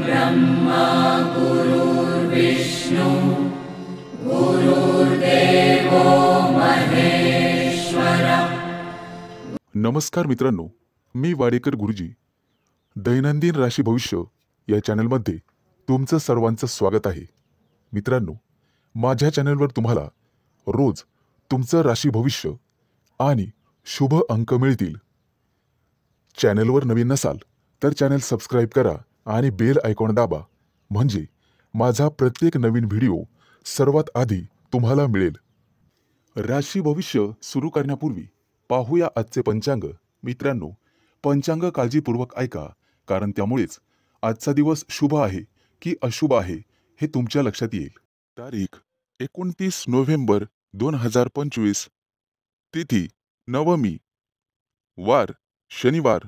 ब्रह्मा गुरुर्विष्णु गुरुर्देवो महेश्वर। नमस्कार मित्रांनो, मी वाडेकर गुरुजी दैनंदिन राशी भविष्य या चॅनलमध्ये तुमचं सर्वांचं स्वागत आहे। मित्रांनो, माझ्या चॅनलवर तुम्हाला रोज तुमचं राशी भविष्य आणि शुभ अंक मिळतील। चॅनलवर नवीन नसाल तर चॅनल सबस्क्राइब करा आणि बेल आयकॉन दाबा, म्हणजे माझा प्रत्येक नवीन व्हिडिओ सर्वात आधी तुम्हाला मिळेल। राशी भविष्य सुरू करण्यापूर्वी पाहूया आजचे पंचांग। मित्रांनो, पंचांग काळजीपूर्वक ऐका, कारण त्यामुळेच आजचा दिवस शुभ आहे की अशुभ आहे हे तुमच्या लक्षात येईल। तारीख 29 नोव्हेंबर 2025, तिथी नवमी, वार शनिवार,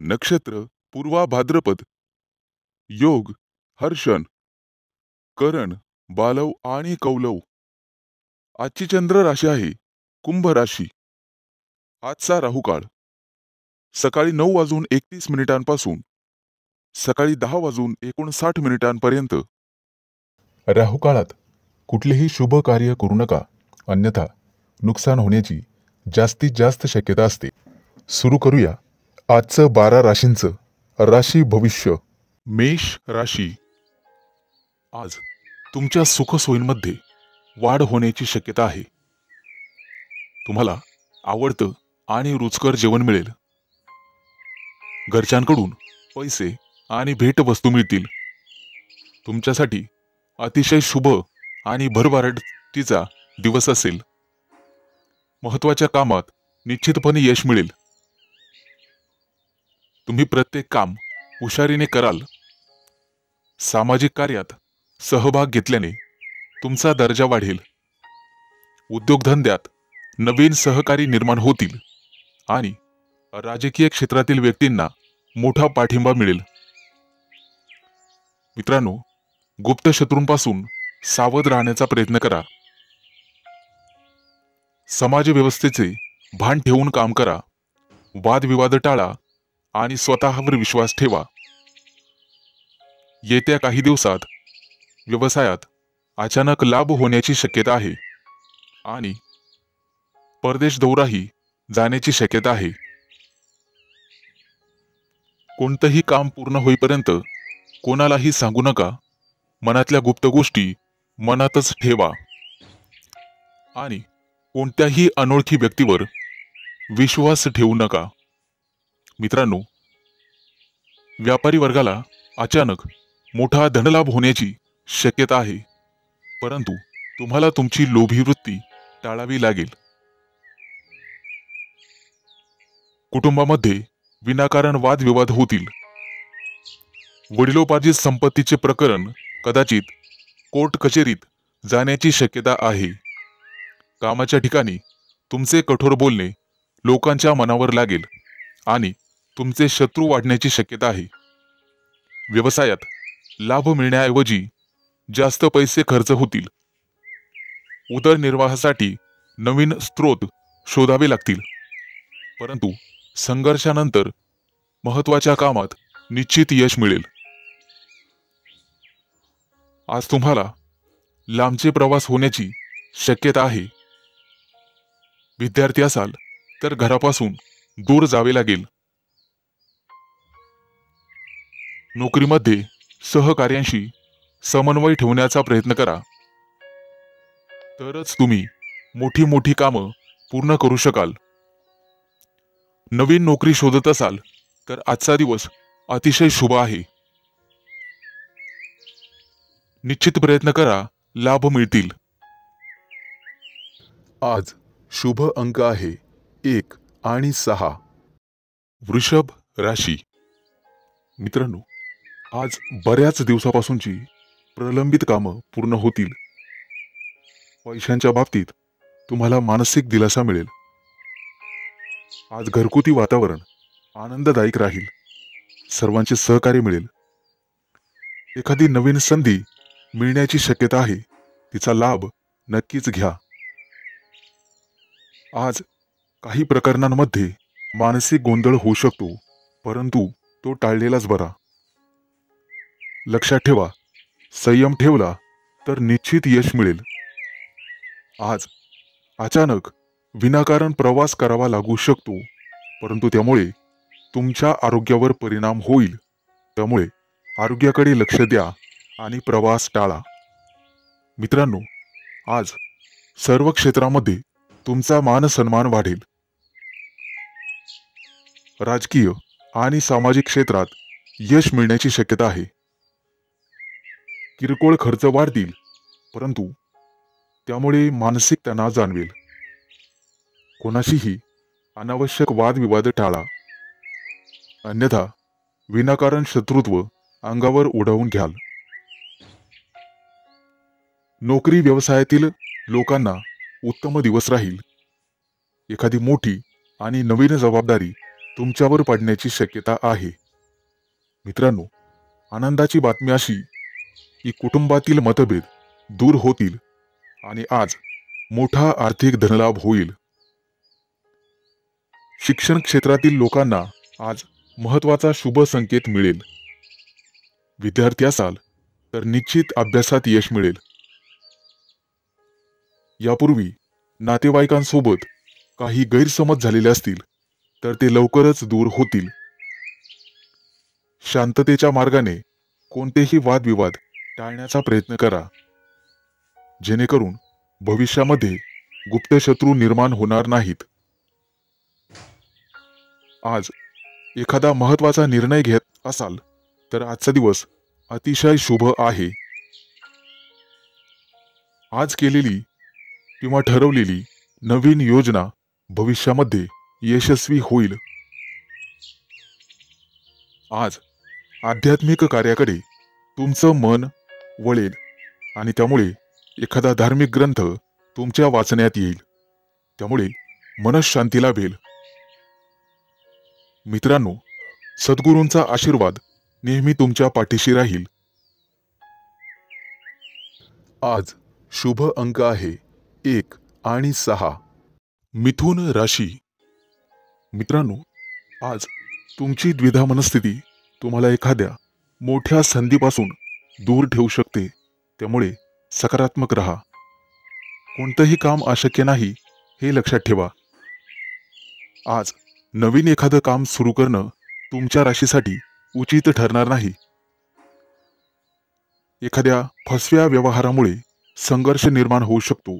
नक्षत्र पूर्वा भाद्रपद, योग हर्षण, करण बालव आणि कौलव। आजची चंद्र राशी आहे कुंभ राशी। आजचा राहुकाळ सकाळी 9:31 सकाळी 10:59 राहुकाळात कुठलेही शुभ कार्य करू नका, अन्यथा नुकसान होण्याची जास्तीत जास्त शक्यता असते। सुरू करूया आजचं 12 राशींचं राशी भविष्य। मेष राशी, आज तुमच्या सुखसोयींमध्ये वाढ होण्याची शक्यता आहे। तुम्हाला आवडतं आणि रुचकर जेवण मिळेल। घरच्यांकडून पैसे आणि भेटवस्तू मिळतील। तुमच्यासाठी अतिशय शुभ आणि भरभराटीचा दिवस असेल। महत्त्वाच्या कामात निश्चितपणे यश मिळेल। तुम्ही प्रत्येक काम हुशारीने कराल। सामाजिक कार्यात सहभाग घेतल्याने तुमचा दर्जा वाढेल। उद्योगधंद्यात नवीन सहकारी निर्माण होतील आणि राजकीय क्षेत्रातील व्यक्तींना मोठा पाठिंबा मिळेल। मित्रांनो, गुप्त शत्रूंपासून सावध राहण्याचा प्रयत्न करा। समाज व्यवस्थेचे भान ठेवून काम करा। वादविवाद टाळा आणि स्वतःवर विश्वास ठेवा। येत्या काही दिवसात व्यवसायात अचानक लाभ होण्याची शक्यता आहे आणि परदेश दौराही जाण्याची शक्यता आहे। कोणतंही काम पूर्ण होईपर्यंत कोणालाही सांगू नका। मनातल्या गुप्त गोष्टी मनातच ठेवा आणि कोणत्याही अनोळखी व्यक्तीवर विश्वास ठेवू नका। मित्रांनो, व्यापारी वर्गाला अचानक मोठा धनलाभ होण्याची शक्यता आहे, परंतु तुम्हाला तुमची लोभी वृत्ती टाळावी लागेल। कुटुंबामध्ये विनाकारण वादविवाद होतील। वडिलोपार्जित संपत्तीचे प्रकरण कदाचित कोर्ट कचेरीत जाण्याची शक्यता आहे। कामाच्या ठिकाणी तुमचे कठोर बोलणे लोकांच्या मनावर लागेल आणि तुमचे शत्रू वाढण्याची शक्यता आहे। व्यवसायात लाभ मिळण्याऐवजी जास्त पैसे खर्च होतील। उदरनिर्वाहासाठी नवीन स्रोत शोधावे लागतील, परंतु संघर्षानंतर महत्त्वाच्या कामात निश्चित यश मिळेल। आज तुम्हाला लांबचे प्रवास होण्याची शक्यता आहे। विद्यार्थी असाल तर घरापासून दूर जावे लागेल। नोकरीमध्ये सहकार्यांशी समन्वय ठेवण्याचा प्रयत्न करा, तरच तुम्ही मोठी कामं पूर्ण करू शकाल। नवीन नोकरी शोधत असाल तर आजचा दिवस अतिशय शुभ आहे। निश्चित प्रयत्न करा, लाभ मिळतील। आज शुभ अंक आहे 1 आणि 6। वृषभ राशी, मित्रांनो, आज बऱ्याच दिवसापासूनची प्रलंबित कामं पूर्ण होतील। पैशांच्या बाबतीत तुम्हाला मानसिक दिलासा मिळेल। आज घरगुती वातावरण आनंददायक राहील। सर्वांचे सहकार्य मिळेल। एखादी नवीन संधी मिळण्याची शक्यता आहे, तिचा लाभ नक्कीच घ्या। आज काही प्रकरणांमध्ये मानसिक गोंधळ होऊ शकतो, परंतु तो टाळलेलाच बरा। लक्षात ठेवा, संयम ठेवला तर निश्चित यश मिळेल. आज अचानक विनाकारण प्रवास करावा लागू शकतो, परंतु त्यामुळे तुमच्या आरोग्यावर परिणाम होईल. त्यामुळे आरोग्याकडे लक्ष द्या आणि प्रवास टाळा. मित्रांनो, आज सर्व क्षेत्रामध्ये तुमचा मान सन्मान वाढेल. राजकीय आणि सामाजिक क्षेत्रात यश मिळण्याची शक्यता आहे. किरकोळ खर्च वाढतील, परंतु त्यामुळे मानसिक तणाव जाणवेल. कोणाशीही अनावश्यक वादविवाद टाळा, अन्यथा विनाकारण शत्रुत्व अंगावर उडवून घ्याल. नोकरी व्यवसायातील लोकांना उत्तम दिवस राहील. एखादी मोठी आणि नवीन जबाबदारी तुमच्यावर पडण्याची शक्यता आहे. मित्रांनो, आनंदाची बातमी अशी की कुटुंबातील मतभेद दूर होतील आणि आज मोठा आर्थिक धनलाभ होईल. शिक्षण क्षेत्रातील लोकांना आज महत्त्वाचा शुभ संकेत मिळेल. विद्यार्थी असाल तर निश्चित अभ्यासात यश मिळेल. यापूर्वी नातेवाईकांसोबत काही गैरसमज झालेले असतील तर ते लवकरच दूर होतील. शांततेच्या मार्गाने कोणतेही वादविवाद टाळण्याचा प्रयत्न करा, जेणेकरून भविष्यामध्ये गुप्त शत्रू निर्माण होणार नाहीत. आज एखादा महत्त्वाचा निर्णय घेत असाल तर आजचा दिवस अतिशय शुभ आहे. आज केलेली किंवा ठरवलेली नवीन योजना भविष्यामध्ये यशस्वी होईल. आज आध्यात्मिक कार्याकडे तुमचं मन वळेल आणि त्यामुळे एखादा धार्मिक ग्रंथ तुमच्या वाचण्यात येईल. त्यामुळे मनःशांती लाभेल. मित्रांनो, सद्गुरूंचा आशीर्वाद नेहमी तुमच्या पाठीशी राहील. आज शुभ अंक आहे 1 आणि 6. मिथुन राशी. मित्रांनो, आज तुमची द्विधा मनस्थिती तुम्हाला एखाद्या मोठ्या संधीपासून दूर ठेवू शकते. त्यामुळे सकारात्मक राहा. कोणतंही काम अशक्य नाही हे लक्षात ठेवा. आज नवीन एखादं काम सुरू करणं तुमच्या राशीसाठी उचित ठरणार नाही. एखाद्या फसव्या व्यवहारामुळे संघर्ष निर्माण होऊ शकतो,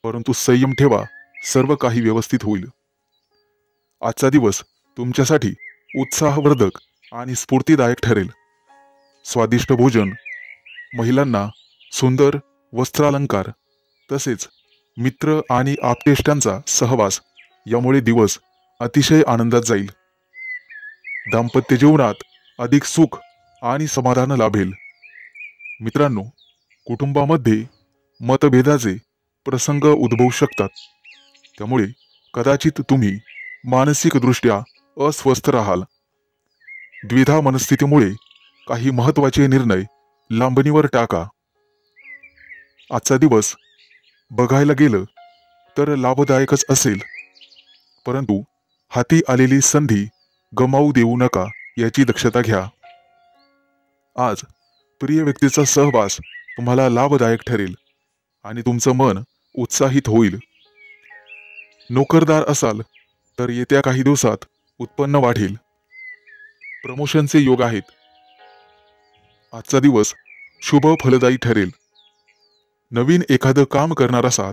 परंतु संयम ठेवा, सर्व काही व्यवस्थित होईल. आजचा दिवस तुमच्यासाठी उत्साहवर्धक आणि स्फूर्तिदायक ठरेल. स्वादिष्ट भोजन, महिलांना सुंदर वस्त्रालंकार, तसेच मित्र आणि आप्तेष्टांचा सहवास यामुळे दिवस अतिशय आनंदात जाईल. दाम्पत्य जीवनात अधिक सुख आणि समाधान लाभेल. मित्रांनो, कुटुंबामध्ये मतभेदाचे प्रसंग उद्भवू शकतात. त्यामुळे कदाचित तुम्ही मानसिकदृष्ट्या अस्वस्थ राहाल. द्विधा मनस्थितीमुळे काही महत्त्वाचे निर्णय लांबणीवर टाका. आजचा दिवस बघायला गेलं तर लाभदायकच असेल, परंतु हाती आलेली संधी गमावू देऊ नका याची दक्षता घ्या. आज प्रिय व्यक्तीचा सहवास तुम्हाला लाभदायक ठरेल आणि तुमचं मन उत्साहित होईल. नोकरदार असाल तर येत्या काही दिवसात उत्पन्न वाढेल. प्रमोशनचे योग आहेत. आजचा दिवस शुभ फलदायी ठरेल. नवीन एखादं काम करणार असाल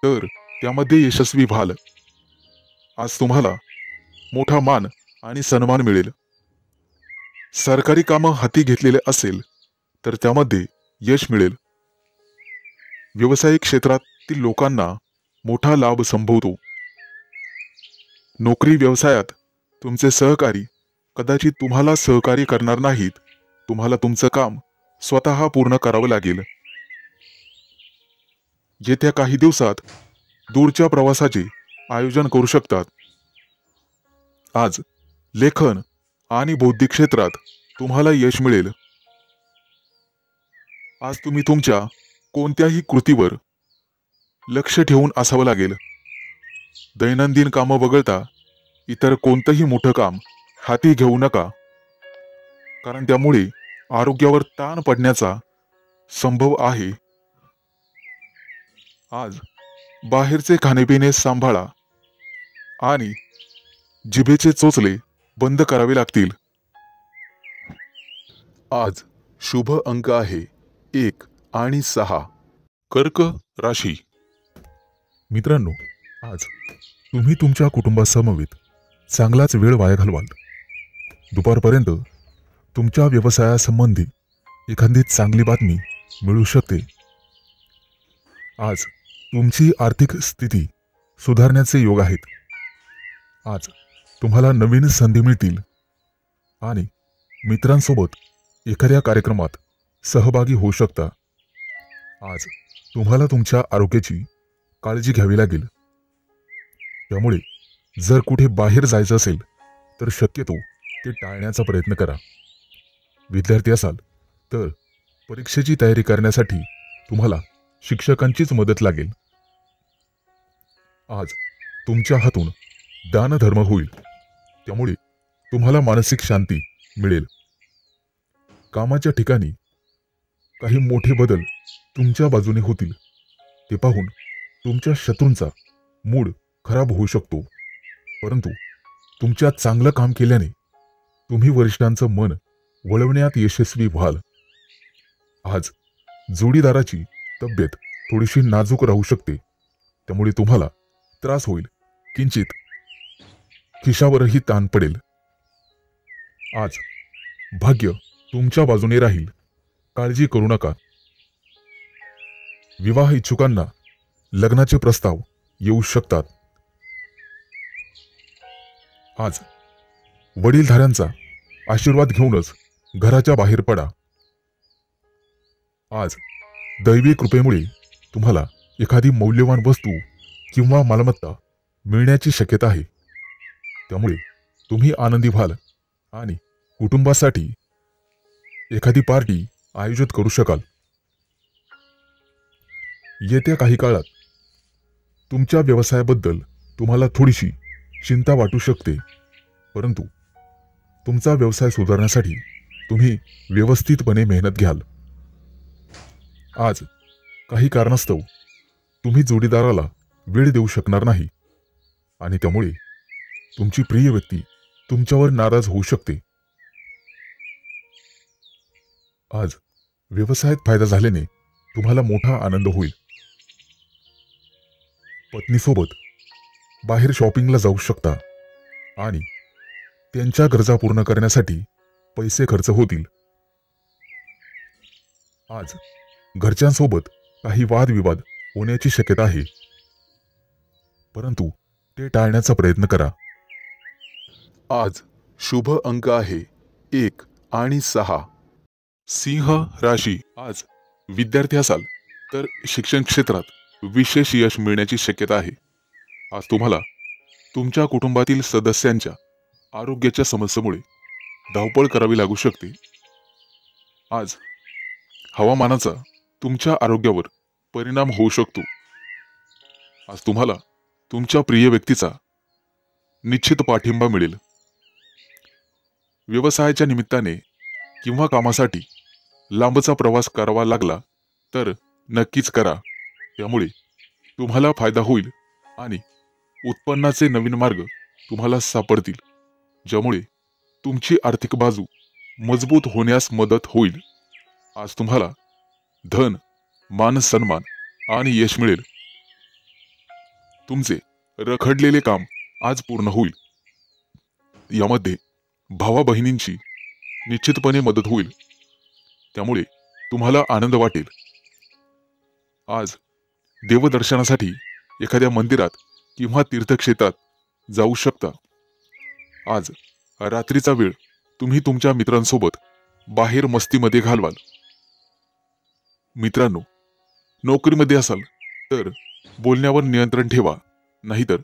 तर त्यामध्ये यशस्वी व्हाल. आज तुम्हाला मोठा मान आणि सन्मान मिळेल. सरकारी कामं हाती घेतलेले असेल तर त्यामध्ये यश मिळेल. व्यावसायिक क्षेत्रातील लोकांना मोठा लाभ संभवतो. नोकरी व्यवसायात तुमचे सहकारी कदाचित तुम्हाला सहकार्य करणार नाहीत. तुम्हाला तुमचं काम स्वतः पूर्ण करावं लागेल. येत्या काही दिवसात दूरच्या प्रवासाचे आयोजन करू शकतात. आज लेखन आणि बौद्धिक क्षेत्रात तुम्हाला यश मिळेल. आज तुम्ही तुमच्या कोणत्याही कृतीवर लक्ष ठेवून असावं लागेल. दैनंदिन कामं वगळता इतर कोणतंही मोठं काम हाती घेऊ नका, कारण त्यामुळे आरोग्यावर ताण पडण्याचा संभव आहे. आज बाहेरचे खाणेपिणे सांभाळा आणि जिभेचे चोचले बंद करावे लागतील. आज शुभ अंक आहे 1 आणि 6. कर्क राशी. मित्रांनो, आज तुम्ही तुमच्या कुटुंबासमवेत चांगलाच वेळ वाया घालवाल. दुपारपर्यंत तुमच्या व्यवसायासंबंधी एखादी चांगली बातमी मिळू शकते. आज तुमची आर्थिक स्थिती सुधारण्याचे योग आहेत. आज तुम्हाला नवीन संधी मिळतील आणि मित्रांसोबत एखाद्या कार्यक्रमात सहभागी होऊ शकता. आज तुम्हाला तुमच्या आरोग्याची काळजी घ्यावी लागेल. त्यामुळे जर कुठे बाहेर जायचं असेल तर शक्यतो ते टाळण्याचा प्रयत्न करा. विद्यार्थी असाल तर परीक्षेची तयारी करण्यासाठी तुम्हाला शिक्षकांचीच मदत लागेल. आज तुमच्या हातून दानधर्म होईल, त्यामुळे तुम्हाला मानसिक शांती मिळेल. कामाच्या ठिकाणी काही मोठे बदल तुमच्या बाजूने होतील. ते पाहून तुमच्या शत्रूंचा मूड खराब होऊ शकतो, परंतु तुमच्या चांगलं काम केल्याने तुम्ही वरिष्ठांचं मन वळवण्यात यशस्वी व्हाल. आज जोडीदाराची तब्येत थोडीशी नाजूक राहू शकते, त्यामुळे तुम्हाला त्रास होईल. किंचित खिशावरही ताण पडेल. आज भाग्य तुमच्या बाजूने राहील, काळजी करू नका. विवाह इच्छुकांना लग्नाचे प्रस्ताव येऊ शकतात. आज वडीलधाऱ्यांचा आशीर्वाद घेऊनच घराच्या बाहेर पडा. आज दैवी कृपेमुळे तुम्हाला एखादी मौल्यवान वस्तू किंवा मालमत्ता मिळण्याची शक्यता आहे. त्यामुळे तुम्ही आनंदी व्हाल आणि कुटुंबासाठी एखादी पार्टी आयोजित करू शकाल. येत्या काही काळात तुमच्या व्यवसायाबद्दल तुम्हाला थोडीशी चिंता वाटू शकते, परंतु तुमचा व्यवसाय सुधारण्यासाठी तुम्ही व्यवस्थितपणे मेहनत घ्याल. आज काही कारणास्तव तुम्ही जोडीदाराला वेळ देऊ शकणार नाही आणि त्यामुळे तुमची प्रिय व्यक्ती तुमच्यावर नाराज होऊ शकते. आज व्यवसायात फायदा झाल्याने तुम्हाला मोठा आनंद होईल. पत्नीसोबत बाहेर शॉपिंगला जाऊ शकता आणि त्यांच्या गरजा पूर्ण करण्यासाठी पैसे खर्च होतील. आज घरच्यांसोबत काही वादविवाद होण्याची शक्यता आहे, परंतु ते टाळण्याचा प्रयत्न करा. आज शुभ अंक आहे 1 आणि 6. सिंह राशी. आज विद्यार्थी असाल तर शिक्षण क्षेत्रात विशेष यश मिळण्याची शक्यता आहे. आज तुम्हाला तुमच्या कुटुंबातील सदस्यांच्या आरोग्याच्या समस्येमुळे धावपळ करावी लागू शकते. आज हवामानाचा तुमच्या आरोग्यावर परिणाम होऊ शकतो. आज तुम्हाला तुमच्या प्रिय व्यक्तीचा निश्चित पाठिंबा मिळेल. व्यवसायाच्या निमित्ताने किंवा कामासाठी लांबचा प्रवास करावा लागला तर नक्कीच करा. त्यामुळे तुम्हाला फायदा होईल आणि उत्पन्नाचे नवीन मार्ग तुम्हाला सापडतील, ज्यामुळे तुमची आर्थिक बाजू मजबूत होण्यास मदत होईल. आज तुम्हाला धन, मान सन्मान आणि यश मिळेल. तुमचे रखडलेले काम आज पूर्ण होईल. यामध्ये भावा बहिणींची निश्चितपणे मदत होईल, त्यामुळे तुम्हाला आनंद वाटेल. आज देवदर्शनासाठी एखाद्या मंदिरात किंवा तीर्थक्षेत्रात जाऊ शकता. आज रात्रीचा वेळ तुम्ही तुमच्या मित्रांसोबत बाहेर मस्तीमध्ये घालवाल. मित्रांनो, नोकरीमध्ये असाल तर बोलण्यावर नियंत्रण ठेवा, नाहीतर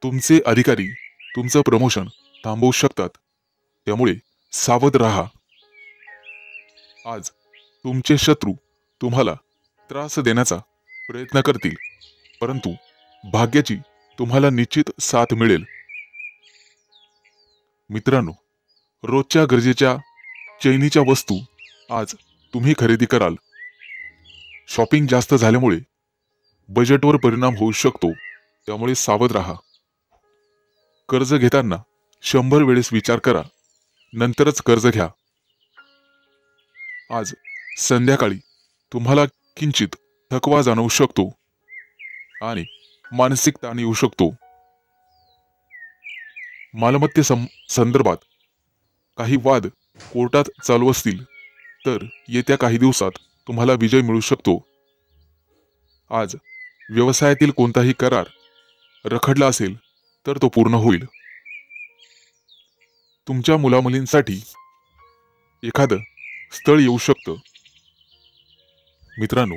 तुमचे अधिकारी तुमचं प्रमोशन थांबवू शकतात. त्यामुळे सावध राहा. आज तुमचे शत्रू तुम्हाला त्रास देण्याचा प्रयत्न करतील, परंतु भाग्याची तुम्हाला निश्चित साथ मिळेल. मित्रांनो, रोजच्या गरजेच्या चैनीच्या वस्तू आज तुम्ही खरेदी कराल. शॉपिंग जास्त झाल्यामुळे बजेटवर परिणाम होऊ शकतो, त्यामुळे सावध राहा. कर्ज घेताना 100 वेळेस विचार करा, नंतरच कर्ज घ्या. आज संध्याकाळी तुम्हाला किंचित थकवा जाणवू शकतो आणि मानसिक ताण येऊ शकतो. संदर्भात काही वाद कोर्टात चालू असतील तर येत्या काही दिवसात तुम्हाला विजय मिळू शकतो. आज व्यवसायातील कोणताही करार रखडला असेल तर तो पूर्ण होईल. तुमच्या मुलामुलींसाठी एखादं स्थळ येऊ शकतं. मित्रांनो,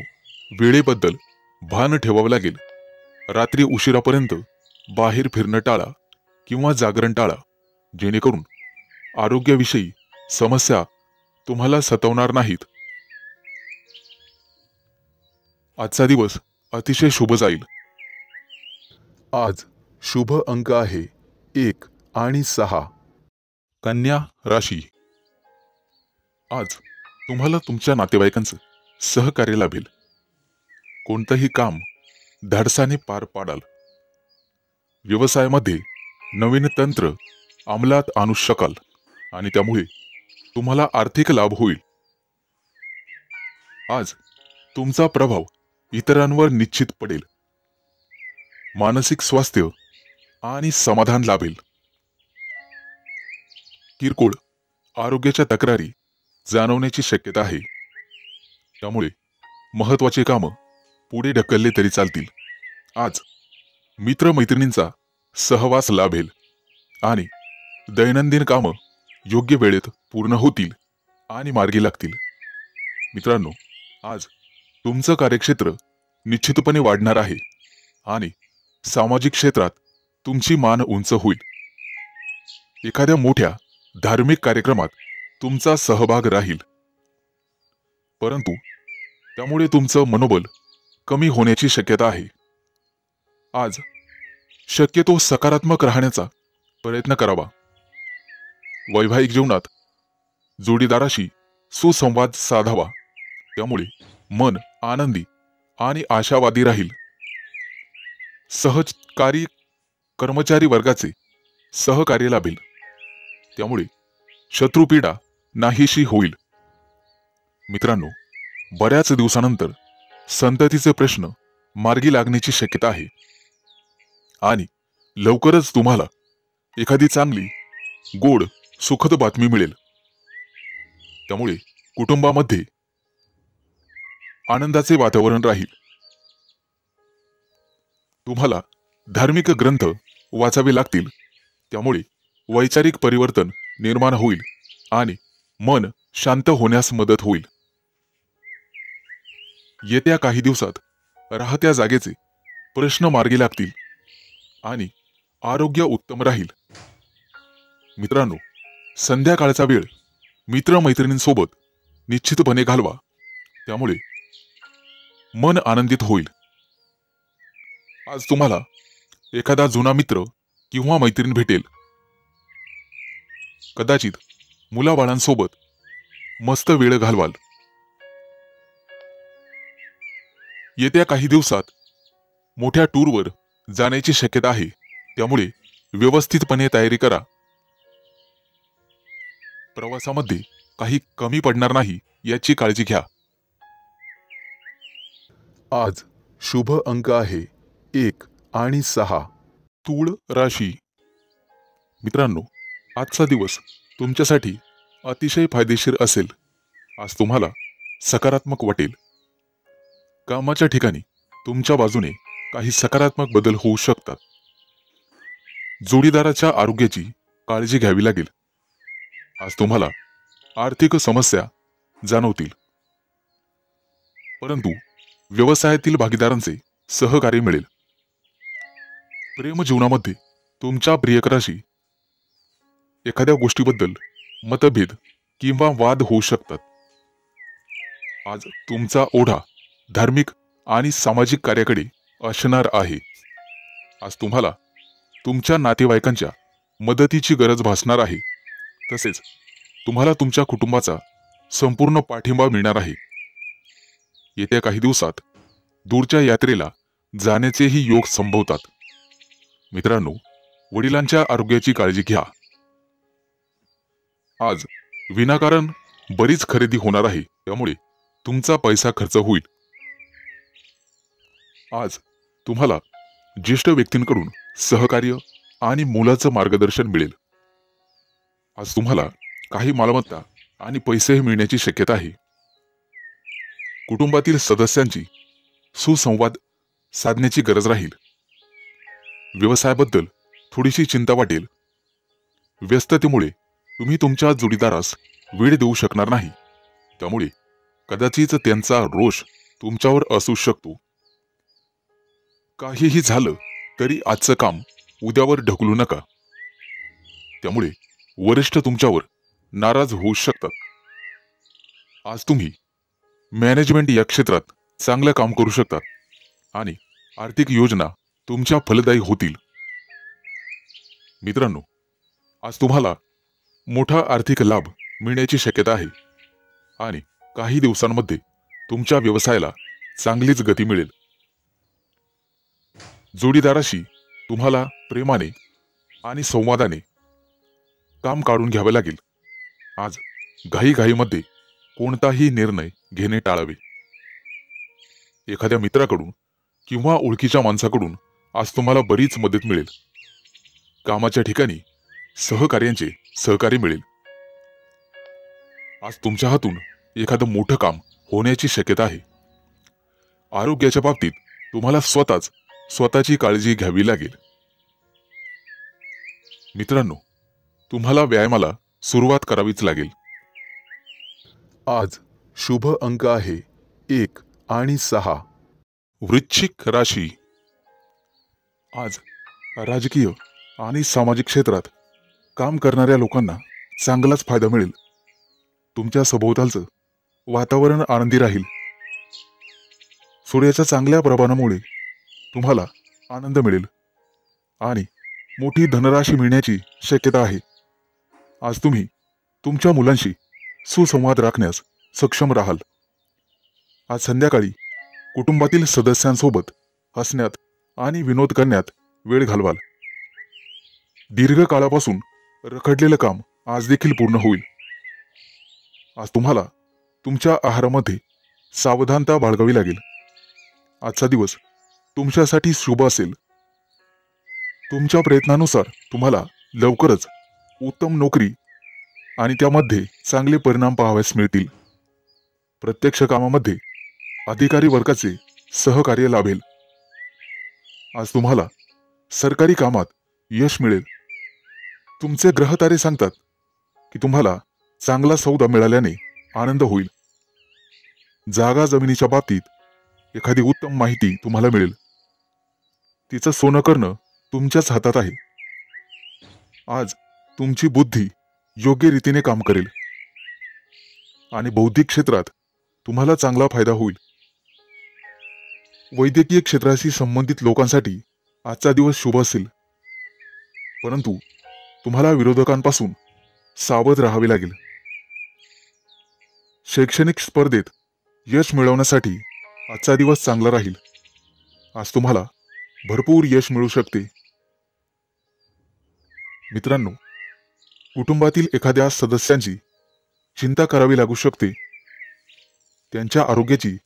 वेळेबद्दल भान ठेवावं लागेल. रात्री उशिरापर्यंत बाहेर फिरणं टाळा किंवा जागरण टाळा, जेणेकरून आरोग्याविषयी समस्या तुम्हाला सतावणार नाहीत. आजचा दिवस अतिशय शुभ जाईल. आज शुभ अंक आहे 1 आणि 6. कन्या राशी. आज तुम्हाला तुमच्या नातेवाईकांचं सहकार्य लाभेल. कोणतंही काम धाडसाने पार पाडाल. व्यवसायामध्ये नवीन तंत्र अंमलात आणू शकाल आणि त्यामुळे तुम्हाला आर्थिक लाभ होईल. आज तुमचा प्रभाव इतरांवर निश्चित पडेल. मानसिक स्वास्थ्य आणि समाधान लाभेल. किरकोळ आरोग्याच्या तक्रारी जाणवण्याची शक्यता आहे, त्यामुळे महत्त्वाचे कामं पुढे ढकलले तरी चालतील. आज मित्रमैत्रिणींचा सहवास लाभेल आणि दैनंदिन कामं योग्य वेळेत पूर्ण होतील आणि मार्गी लागतील. मित्रांनो, आज तुमचं कार्यक्षेत्र निश्चितपणे वाढणार आहे आणि सामाजिक क्षेत्रात तुमची मान उंच होईल. एखाद्या मोठ्या धार्मिक कार्यक्रमात तुमचा सहभाग राहील, परंतु त्यामुळे तुमचं मनोबल कमी होण्याची शक्यता आहे. आज शक्यतो सकारात्मक राहण्याचा प्रयत्न करावा. वैवाहिक जीवनात जोडीदाराशी सुसंवाद साधावा, त्यामुळे मन आनंदी आणि आशावादी राहील. सहकारी कर्मचारी वर्गाचे सहकार्य लाभेल, त्यामुळे शत्रुपीडा नाहीशी होईल. मित्रांनो, बऱ्याच दिवसानंतर संततीचे प्रश्न मार्गी लागण्याची शक्यता आहे आणि लवकरच तुम्हाला एखादी चांगली गोड सुखद बातमी मिळेल. त्यामुळे कुटुंबामध्ये आनंदाचे वातावरण राहील. तुम्हाला धार्मिक ग्रंथ वाचावे लागतील, त्यामुळे वैचारिक परिवर्तन निर्माण होईल आणि मन शांत होण्यास मदत होईल. येत्या काही दिवसात राहत्या जागेचे प्रश्न मार्गी लागतील आणि आरोग्य उत्तम राहील. मित्रांनो, संध्याकाळचा वेळ मित्रमैत्रिणींसोबत निश्चितपणे घालवा, त्यामुळे मन आनंदित होईल. आज तुम्हाला एखादा जुना मित्र किंवा मैत्रीण भेटेल. कदाचित मुलाबाळांसोबत मस्त वेळ घालवाल. येत्या काही दिवसात मोठ्या टूरवर जाण्याची शक्यता आहे, त्यामुळे व्यवस्थितपणे तयारी करा. प्रवासामध्ये काही कमी पडणार नाही याची काळजी घ्या. आज शुभ अंक आहे 1 आणि 6. तूळ राशी. मित्रांनो, आजचा दिवस तुमच्यासाठी अतिशय फायदेशीर असेल. आज तुम्हाला सकारात्मक वाटेल. कामाच्या ठिकाणी तुमच्या बाजूने काही सकारात्मक बदल होऊ शकतात. जोडीदाराच्या आरोग्याची काळजी घ्यावी लागेल. आज तुम्हाला आर्थिक समस्या जाणवतील, परंतु व्यवसायातील भागीदारांचे सहकार्य मिळेल. प्रेम जीवनामध्ये तुमच्या प्रियकराशी एखाद्या गोष्टीबद्दल मतभेद किंवा वाद होऊ शकतात. आज तुमचा ओढा धार्मिक आणि सामाजिक कार्याकडे असणार आहे. आज तुम्हाला तुमच्या नातेवाईकांच्या मदतीची गरज भासणार आहे. तसेच तुम्हाला तुमच्या कुटुंबाचा संपूर्ण पाठिंबा मिळणार आहे. येत्या काही दिवसात दूरच्या यात्रेला जाण्याचेही योग संभवतात. मित्रांनो, वडिलांच्या आरोग्याची काळजी घ्या. आज विनाकारण बरीच खरेदी होणार आहे, त्यामुळे तुमचा पैसा खर्च होईल. आज तुम्हाला ज्येष्ठ व्यक्तींकडून सहकार्य आणि मोलाचं मार्गदर्शन मिळेल. आज तुम्हाला काही मालमत्ता आणि पैसेही मिळण्याची शक्यता आहे. कुटुंबातील सदस्यांची सुसंवाद साधण्याची गरज राहील. व्यवसायाबद्दल थोडीशी चिंता वाटेल. व्यस्ततेमुळे तुम्ही तुमच्या जोडीदारास वेळ देऊ शकणार नाही, त्यामुळे कदाचित त्यांचा रोष तुमच्यावर असू शकतो. काहीही झालं तरी आजचं काम उद्यावर ढकलू नका, त्यामुळे वरिष्ठ तुमच्यावर नाराज होऊ शकतात. आज तुम्ही मॅनेजमेंट या क्षेत्रात चांगलं काम करू शकता आणि आर्थिक योजना तुमच्या फलदायी होतील. मित्रांनो, आज तुम्हाला मोठा आर्थिक लाभ मिळण्याची शक्यता आहे आणि काही दिवसांमध्ये तुमच्या व्यवसायाला चांगलीच गती मिळेल. जोडीदाराशी तुम्हाला प्रेमाने आणि संवादाने काम काढून घ्यावे लागेल. आज घाईघाईमध्ये कोणताही निर्णय घेणे टाळावे. एखाद्या मित्राकडून किंवा ओळखीच्या माणसाकडून आज तुम्हाला बरीच मदत मिळेल. कामाच्या ठिकाणी सहकार्यांचे सहकार्य मिळेल. आज तुमच्या हातून एखादं मोठं काम होण्याची शक्यता आहे. आरोग्याच्या बाबतीत तुम्हाला स्वतःची काळजी घ्यावी लागेल. मित्रांनो, तुम्हाला व्यायामाला सुरुवात करावीच लागेल. आज शुभ अंक आहे 1 आणि 6. वृश्चिक राशी. आज राजकीय आणि सामाजिक क्षेत्रात काम करणाऱ्या लोकांना चांगलाच फायदा मिळेल. तुमच्या सभोवतालचं वातावरण आनंदी राहील. सूर्याच्या चांगल्या प्रभावामुळे तुम्हाला आनंद मिळेल आणि मोठी धनराशी मिळण्याची शक्यता आहे. आज तुम्ही तुमच्या मुलांशी सुसंवाद राखण्यास सक्षम राहाल. आज संध्याकाळी कुटुंबातील सदस्यांसोबत हसण्यात आणि विनोद करण्यात वेळ घालवाल. दीर्घकाळापासून रखडलेलं काम आज देखील पूर्ण होईल. आज तुम्हाला तुमच्या आहारामध्ये सावधानता बाळगावी लागेल. आजचा दिवस तुमच्यासाठी शुभ असेल. तुमच्या प्रयत्नानुसार तुम्हाला लवकरच उत्तम नोकरी आणि त्यामध्ये चांगले परिणाम पाहावयास मिळतील. प्रत्यक्ष कामामध्ये अधिकारी वर्गाचे सहकार्य लाभेल. आज तुम्हाला सरकारी कामात यश मिळेल. तुमचे ग्रहतारे सांगतात की तुम्हाला चांगला सौदा मिळाल्याने आनंद होईल. जागा जमिनीच्या बाबतीत एखादी उत्तम माहिती तुम्हाला मिळेल. तिचं सोनं करणं तुमच्याच हातात आहे. आज तुमची बुद्धी योग्य रीतीने काम करेल आणि बौद्धिक क्षेत्रात तुम्हाला चांगला फायदा होईल. वैद्यकीय क्षेत्राशी संबंधित लोकांसाठी आजचा दिवस शुभ असेल, परंतु तुम्हाला विरोधकांपासून सावध राहावे लागेल. शैक्षणिक स्पर्धेत यश मिळवण्यासाठी आजचा दिवस चांगला राहील. आज तुम्हाला भरपूर यश मिळू शकते. मित्रांनो, कुटुंबातील एखाद्या सदस्यांची चिंता करावी लागू शकते. त्यांच्या आरोग्याची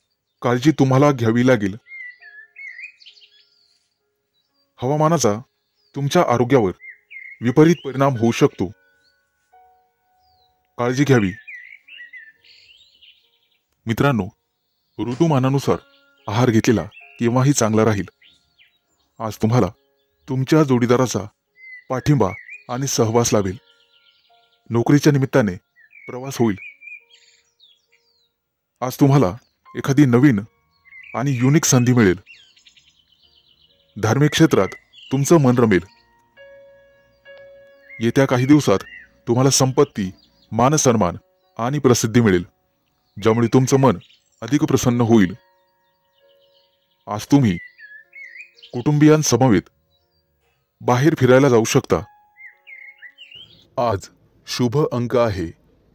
काळजी तुम्हाला घ्यावी लागेल. हवामानाचा तुमच्या आरोग्यावर विपरीत परिणाम होऊ शकतो. काळजी घ्यावी. मित्रांनो, ऋतुमानानुसार आहार घेतलेला केव्हाही चांगला राहील. आज तुम्हाला तुमच्या जोडीदाराचा पाठिंबा आणि सहवास लाभेल. नोकरीच्या निमित्ताने प्रवास होईल. आज तुम्हाला एखादी नवीन आणि युनिक संधी मिळेल. धार्मिक क्षेत्रात तुमचं मन रमेल. येत्या काही दिवसात तुम्हाला संपत्ती, मानसन्मान आणि प्रसिद्धी मिळेल, ज्यामुळे तुमचं मन अधिक प्रसन्न होईल. आज तुम्ही कुटुंबियांसमवेत बाहेर फिरायला जाऊ शकता. आज शुभ अंक आहे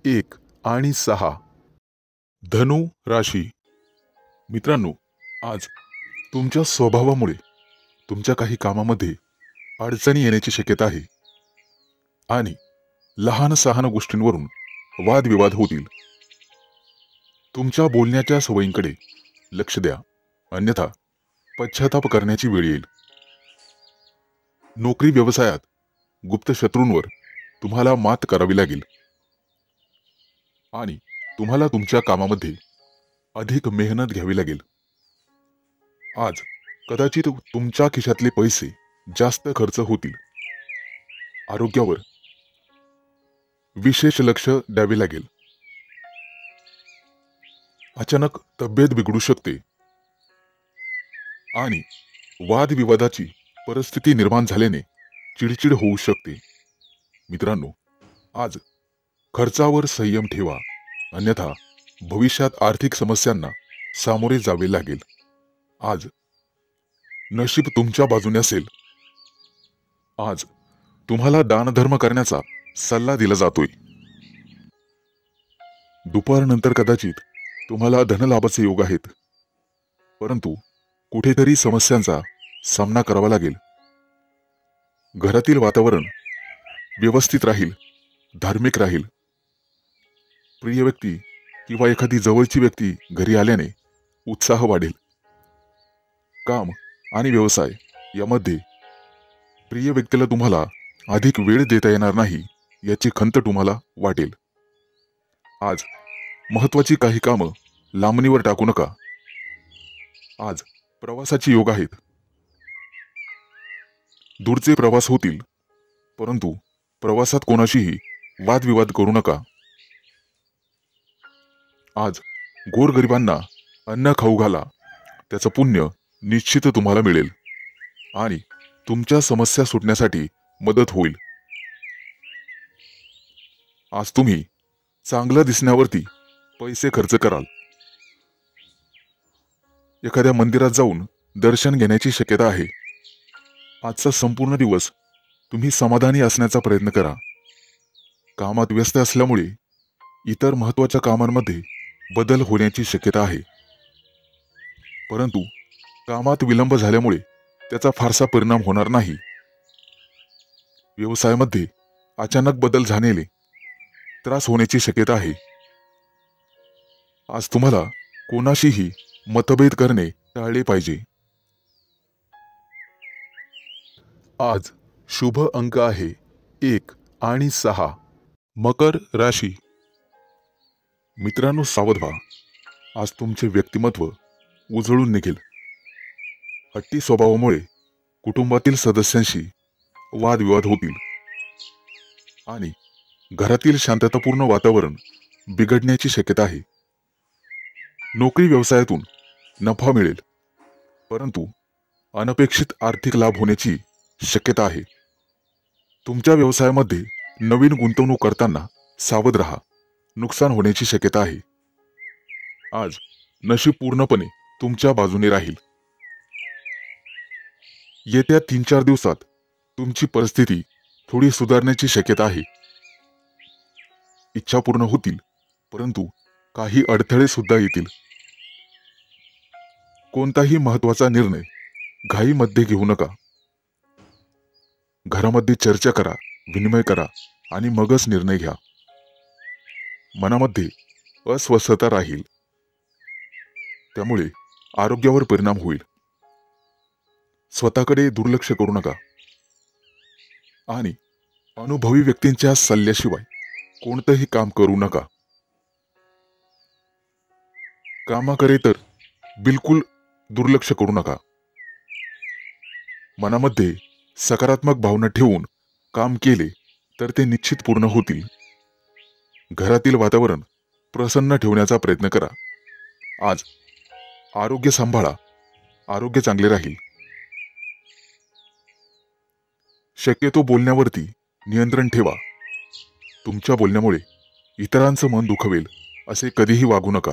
1 आणि 6. धनु राशी. मित्रांनो, आज तुमच्या स्वभावामुळे तुमच्या काही कामामध्ये अडचणी येण्याची शक्यता आहे आणि लहान सहान गोष्टींवरून वादविवाद होतील. तुमच्या बोलण्याच्या सवयींकडे लक्ष द्या, अन्यथा पश्चाताप करण्याची वेळ येईल. नोकरी व्यवसायात गुप्त शत्रूंवर तुम्हाला मात करावी लागेल आणि तुम्हाला तुमच्या कामामध्ये अधिक मेहनत घ्यावी लागेल. आज कदाचित तुमच्या खिशातले पैसे जास्त खर्च होतील. आरोग्यावर विशेष लक्ष द्यावे लागेल. अचानक तब्येत बिघडू शकते आणि वादविवादाची परिस्थिती निर्माण झाल्याने चिडचिड होऊ शकते. मित्रांनो, आज खर्चावर संयम ठेवा, अन्यथा भविष्यात आर्थिक समस्यांना सामोरे जावे लागेल. आज नशीब तुमच्या बाजूने असेल. आज तुम्हाला दानधर्म करण्याचा सल्ला दिला जातोय. दुपारनंतर कदाचित तुम्हाला धनलाभाचे योग आहेत, परंतु कुठेतरी समस्यांचा सामना करावा लागेल. घरातील वातावरण व्यवस्थित राहील, धार्मिक राहील. प्रिय व्यक्ती किंवा एखादी जवळची व्यक्ती घरी आल्याने उत्साह वाढेल. काम आणि व्यवसाय यामध्ये प्रिय व्यक्तीला तुम्हाला अधिक वेळ देता येणार नाही याची खंत तुम्हाला वाटेल. आज महत्वाची काही कामं लांबणीवर टाकू नका. आज प्रवासाची योग आहेत. दूरचे प्रवास होतील, परंतु प्रवासात कोणाशीही वादविवाद करू नका. आज गोरगरिबांना अन्न खाऊ घाला, त्याचं पुण्य निश्चित तुम्हाला मिळेल आणि तुमच्या समस्या सुटण्यासाठी मदत होईल. आज तुम्ही चांगलं दिसण्यावरती पैसे खर्च कराल. एखाद्या मंदिरात जाऊन दर्शन घेण्याची शक्यता आहे. आजचा संपूर्ण दिवस तुम्ही समाधानी असण्याचा प्रयत्न करा. कामात व्यस्त असल्यामुळे इतर महत्त्वाच्या कामांमध्ये बदल होण्याची शक्यता आहे, परंतु कामात विलंब झाल्यामुळे त्याचा फारसा परिणाम होणार नाही. व्यवसायामध्ये अचानक बदल झालेले त्रास होण्याची शक्यता आहे. आज तुम्हाला कोणाशीही मतभेद करणे टाळले पाहिजे. आज शुभ अंक आहे 1 आणि 6. मकर राशी. मित्रांनो, सावध व्हा. आज तुमचे व्यक्तिमत्व उजळून निघेल. हट्टी स्वभावामुळे कुटुंबातील सदस्यांशी वादविवाद होतील आणि घरातील शांततापूर्ण वातावरण बिघडण्याची शक्यता आहे. नोकरी व्यवसायातून नफा मिळेल, परंतु अनपेक्षित आर्थिक लाभ होण्याची शक्यता आहे. तुमच्या व्यवसायामध्ये नवीन गुंतवणूक करताना सावध राहा, नुकसान होण्याची शक्यता आहे. आज नशीब पूर्णपणे तुमच्या बाजूने राहील. येत्या 3-4 दिवसात तुमची परिस्थिती थोडी सुधारण्याची शक्यता आहे. इच्छा पूर्ण होतील, परंतु काही अडथळे सुद्धा येतील. कोणताही महत्त्वाचा निर्णय घाईमध्ये घेऊ नका. घरामध्ये चर्चा करा, विनिमय करा आणि मगच निर्णय घ्या. मनामध्ये अस्वस्थता राहील, त्यामुळे आरोग्यावर परिणाम होईल. स्वतःकडे दुर्लक्ष करू नका आणि अनुभवी व्यक्तींच्या सल्ल्याशिवाय कोणतंही काम करू नका. कामाकडे तर बिलकुल दुर्लक्ष करू नका. मनामध्ये सकारात्मक भावना ठेवून काम केले तर ते निश्चित पूर्ण होतील. घरातील वातावरण प्रसन्न ठेवण्याचा प्रयत्न करा. आज आरोग्य सांभाळा, आरोग्य चांगले राहील. शक्यतो बोलण्यावरती नियंत्रण ठेवा. तुमच्या बोलण्यामुळे इतरांचं मन दुखवेल असे कधीही वागू नका.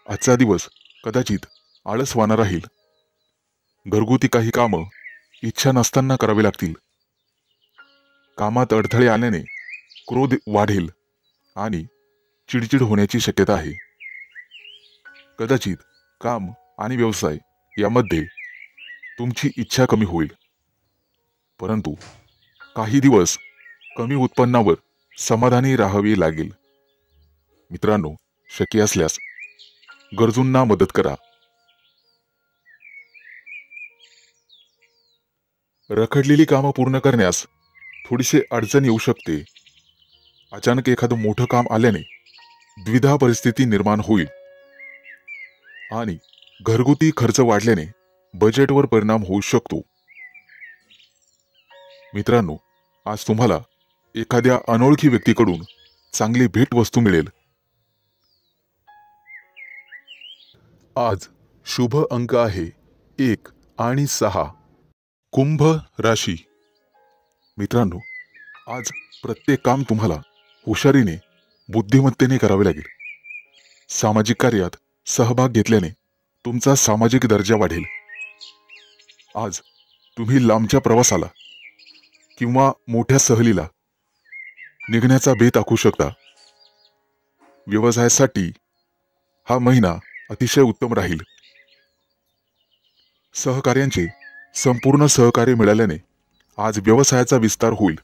आजचा दिवस कदाचित आळसवाना राहील. घरगुती काही कामं इच्छा नसताना करावी लागतील. कामात अडथळे आल्याने क्रोध वाढेल आणि चिडचिड होण्याची शक्यता आहे. कदाचित काम आणि व्यवसाय यामध्ये तुमची इच्छा कमी होईल, परंतु काही दिवस कमी उत्पन्नावर समाधानी राहावे लागेल. मित्रांनो, शक्य असल्यास गरजूंना मदत करा. रखडलेली कामं पूर्ण करण्यास थोडीशी अडचण येऊ शकते. अचानक एखादं मोठं काम आल्याने द्विधा परिस्थिती निर्माण होईल आणि घरगुती खर्च वाढल्याने बजेटवर परिणाम होऊ शकतो. मित्रांनो, आज तुम्हाला एखाद्या अनोळखी व्यक्तीकडून चांगली भेटवस्तू मिळेल. आज शुभ अंक आहे 1 आणि 6. कुंभ राशी. मित्रांनो, आज प्रत्येक काम तुम्हाला हुशारीने, बुद्धिमत्तेने करावे लागेल. सामाजिक कार्यात सहभाग घेतल्याने तुमचा सामाजिक दर्जा वाढेल. आज तुम्ही लांबच्या प्रवासाला किंवा मोठ्या सहलीला निघण्याचा बेत आखू शकता. व्यवसायासाठी हा महिना अतिशय उत्तम राहील. सहकार्यांचे संपूर्ण सहकार्य मिळाल्याने आज व्यवसायाचा विस्तार होईल.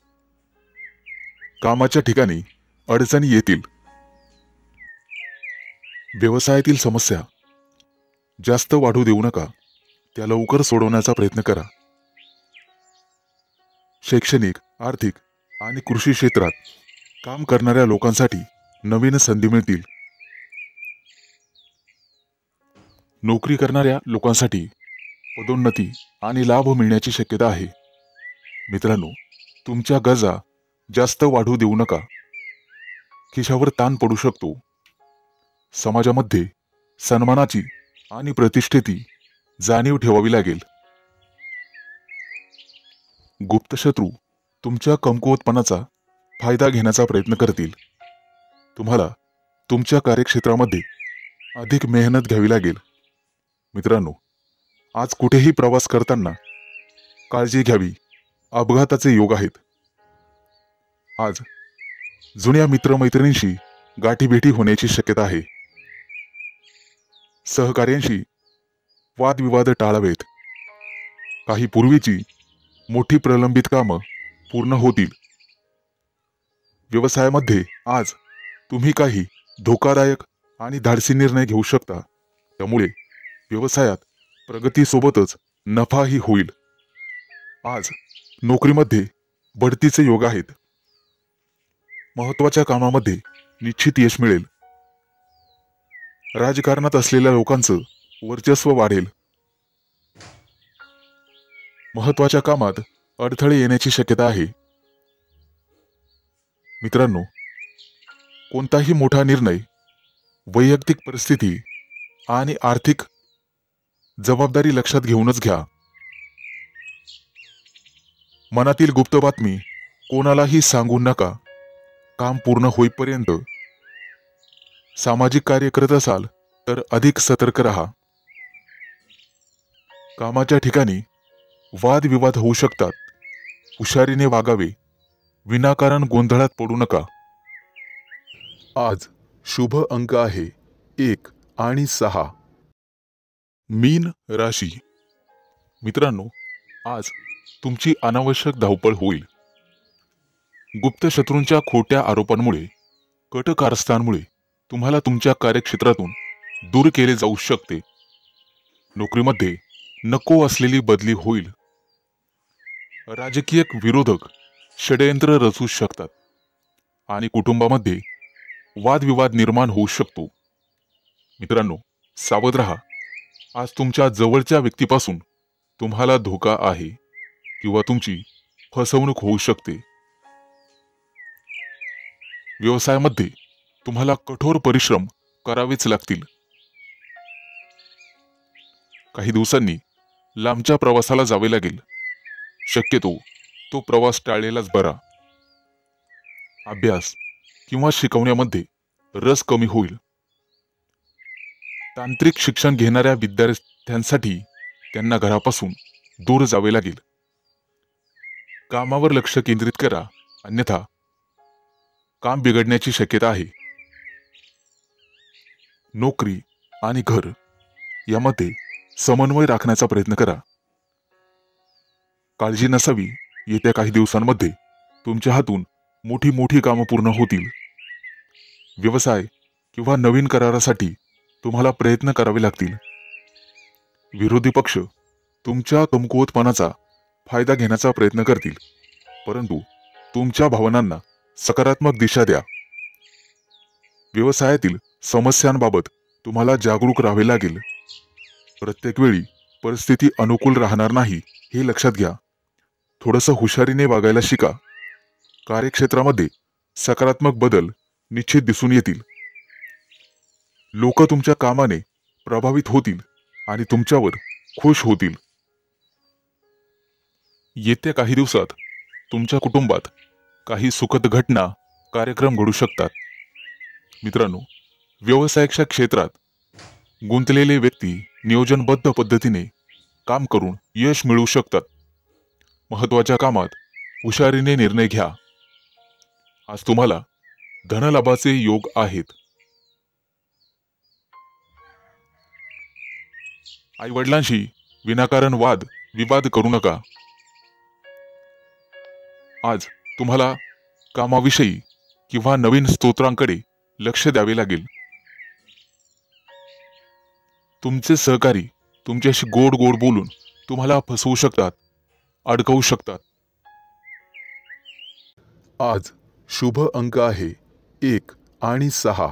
कामाच्या ठिकाणी अडचणी येतील. व्यवसायातील समस्या जास्त वाढू देऊ नका, त्या लवकर सोडवण्याचा प्रयत्न करा. शैक्षणिक, आर्थिक आणि कृषी क्षेत्रात काम करणाऱ्या लोकांसाठी नवीन संधी मिळतील. नोकरी करणाऱ्या लोकांसाठी पदोन्नती आणि लाभ मिळण्याची शक्यता आहे. मित्रांनो, तुमच्या गरजा जास्त वाढू देऊ नका, खिशावर ताण पडू शकतो. समाजामध्ये सन्मानाची आणि प्रतिष्ठेची जाणीव ठेवावी लागेल. गुप्त शत्रू तुमच्या कमकुवतपणाचा फायदा घेण्याचा प्रयत्न करतील. तुम्हाला तुमच्या कार्यक्षेत्रामध्ये अधिक मेहनत घ्यावी लागेल. मित्रांनो, आज कुठेही प्रवास करताना काळजी घ्यावी, अपघाताचे योग आहेत. आज जुन्या मित्रमैत्रिणींशी गाठीभेटी होण्याची शक्यता आहे. सहकार्यांशी वादविवाद टाळावेत. काही पूर्वीची मोठी प्रलंबित कामं पूर्ण होतील. व्यवसायामध्ये आज तुम्ही काही धोकादायक आणि धाडसी निर्णय घेऊ शकता, त्यामुळे व्यवसायात प्रगतीसोबतच नफाही होईल. आज नोकरीमध्ये बढतीचे योग आहेत. महत्त्वाच्या कामामध्ये निश्चित यश मिळेल. राजकारणात असलेल्या लोकांचं वर्चस्व वाढेल. महत्त्वाच्या कामात अडथळे येण्याची शक्यता आहे. मित्रांनो, कोणताही मोठा निर्णय वैयक्तिक परिस्थिती आणि आर्थिक जबाबदारी लक्षात घेऊनच घ्या. मनातील गुप्त बातमी कोणालाही सांगू नका. काम पूर्ण होईपर्यंत. सामाजिक कार्य करत असाल तर अधिक सतर्क राहा. कामाच्या ठिकाणी वादविवाद होऊ शकतात. हुशारीने वागावे, विनाकारण गोंधळात पडू नका. आज शुभ अंक आहे 1 आणि 6. मीन राशी. मित्रांनो, आज तुमची अनावश्यक धावपळ होईल. गुप्त शत्रूंच्या खोट्या आरोपांमुळे, कट कारस्थानमुळे तुम्हाला तुमच्या कार्यक्षेत्रातून दूर केले जाऊ शकते. नोकरीमध्ये नको असलेली बदली होईल. राजकीय विरोधक षडयंत्र रचू शकतात आणि कुटुंबामध्ये वादविवाद निर्माण होऊ शकतो. मित्रांनो, सावध राहा. आज तुमच्या जवळच्या व्यक्तीपासून तुम्हाला धोका आहे किंवा तुमची फसवणूक होऊ शकते. व्यवसायामध्ये तुम्हाला कठोर परिश्रम करावेच लागतील. काही दिवसांनी लांबच्या प्रवासाला जावे लागेल. शक्यतो तो प्रवास टाळलेलाच बरा. अभ्यास किंवा शिकवण्यामध्ये रस कमी होईल. तांत्रिक शिक्षण घेणाऱ्या विद्यार्थ्यांसाठी त्यांना घरापासून दूर जावे लागेल. कामावर लक्ष केंद्रित करा, अन्यथा काम बिघडण्याची शक्यता आहे. नोकरी आणि घर यामध्ये समन्वय राखण्याचा प्रयत्न करा. काळजी नसावी, येत्या काही दिवसांमध्ये तुमच्या हातून मोठी मोठी कामं पूर्ण होतील. व्यवसाय किंवा नवीन करारासाठी तुम्हाला प्रयत्न करावे लागतील. विरोधी पक्ष तुमच्या कमकुवतपणाचा फायदा घेण्याचा प्रयत्न करतील, परंतु तुमच्या भावनांना सकारात्मक दिशा द्या. व्यवसायातील समस्यांबाबत तुम्हाला जागरूक राहावे लागेल. प्रत्येक वेळी परिस्थिती अनुकूल राहणार नाही हे लक्षात घ्या. थोडंसं हुशारीने वागायला शिका. कार्यक्षेत्रामध्ये सकारात्मक बदल निश्चित दिसून येतील. लोक तुमच्या कामाने प्रभावित होतील आणि तुमच्यावर खुश होतील. येत्या काही दिवसात तुमच्या कुटुंबात काही सुखद घटना, कार्यक्रम घडू शकतात. मित्रांनो, व्यवसायाच्या क्षेत्रात गुंतलेले व्यक्ती नियोजनबद्ध पद्धतीने काम करून यश मिळवू शकतात. महत्त्वाच्या कामात हुशारीने निर्णय घ्या. आज तुम्हाला धनलाभाचे योग आहेत. आई वडिलांशी विनाकारण वाद विवाद करू नका. आज तुम्हाला कामाविषयी किंवा नवीन स्तोत्रांकडे लक्ष द्यावे लागेल. तुमचे सहकारी तुमच्याशी गोड गोड बोलून तुम्हाला फसवू शकतात, अडकवू शकतात. आज शुभ अंक आहे 1 आणि 6.